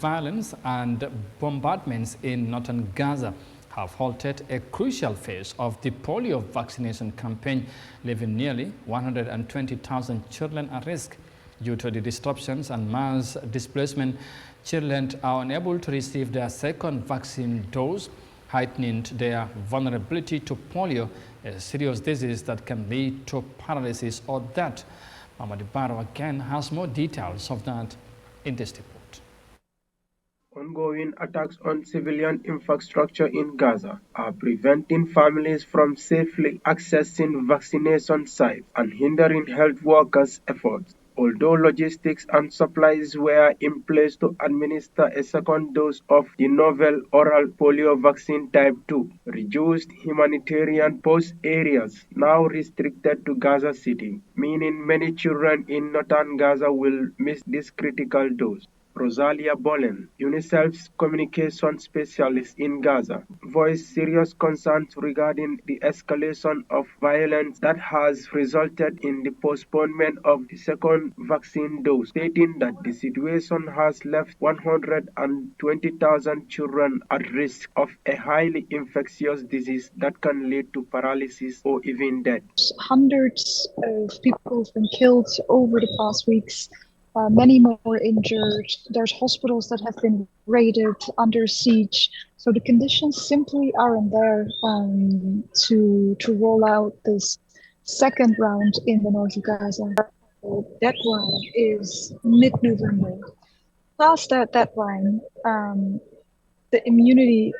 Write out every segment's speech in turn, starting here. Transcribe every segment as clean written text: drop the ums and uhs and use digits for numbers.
violence and bombardments in northern Gaza have halted a crucial phase of the polio vaccination campaign, leaving nearly 120,000 children at risk. Due to the disruptions and mass displacement, children are unable to receive their second vaccine dose, heightening their vulnerability to polio, a serious disease that can lead to paralysis or death. Mamadi Baro again has more details of that in this report. Ongoing attacks on civilian infrastructure in Gaza are preventing families from safely accessing vaccination sites and hindering health workers' efforts. Although logistics and supplies were in place to administer a second dose of the novel oral polio vaccine type 2, reduced humanitarian post areas now restricted to Gaza City, meaning many children in northern Gaza will miss this critical dose. Rosalia Bolen, UNICEF's communication specialist in Gaza, voiced serious concerns regarding the escalation of violence that has resulted in the postponement of the second vaccine dose, stating that the situation has left 120,000 children at risk of a highly infectious disease that can lead to paralysis or even death. Hundreds of people have been killed over the past weeks. Many more injured. There's hospitals that have been raided, under siege. So the conditions simply aren't there to roll out this second round in the north of Gaza. The deadline is mid-November. Past that deadline, the immunity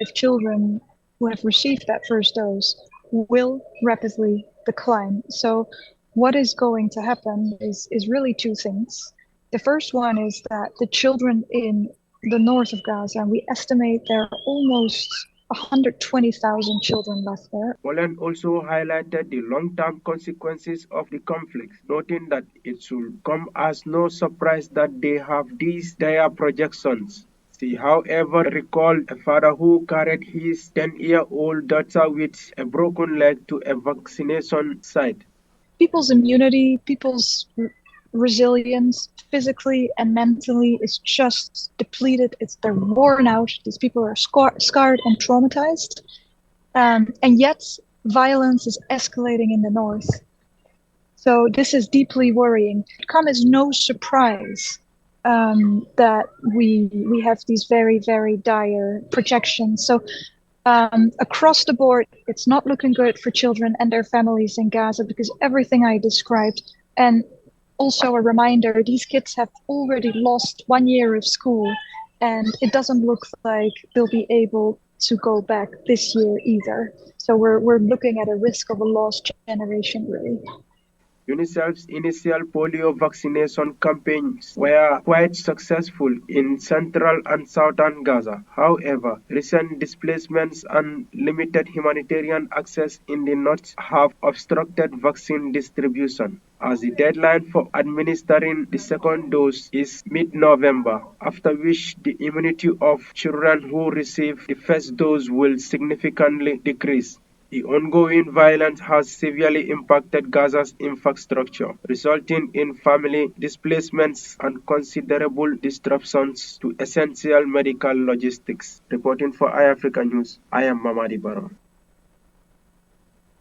of children who have received that first dose will rapidly decline. So what is going to happen is really two things. The first one is that the children in the north of Gaza, and we estimate there are almost 120,000 children left there. Poland also highlighted the long-term consequences of the conflict, noting that it should come as no surprise that they have these dire projections. She, however, recalled a father who carried his 10-year-old daughter with a broken leg to a vaccination site. People's immunity, people's resilience, physically and mentally, is just depleted. They're worn out. These people are scarred and traumatized. And yet, violence is escalating in the north. So this is deeply worrying. It comes as no surprise that we have these very, very dire projections. So across the board, it's not looking good for children and their families in Gaza because everything I described. And also a reminder, these kids have already lost 1 year of school, and it doesn't look like they'll be able to go back this year either. So we're looking at a risk of a lost generation, really. UNICEF's initial polio vaccination campaigns were quite successful in central and southern Gaza. However, recent displacements and limited humanitarian access in the north have obstructed vaccine distribution, as the deadline for administering the second dose is mid-November, after which the immunity of children who receive the first dose will significantly decrease. The ongoing violence has severely impacted Gaza's infrastructure, resulting in family displacements and considerable disruptions to essential medical logistics. Reporting for Eyeafrica News, I am Mamadi Baro.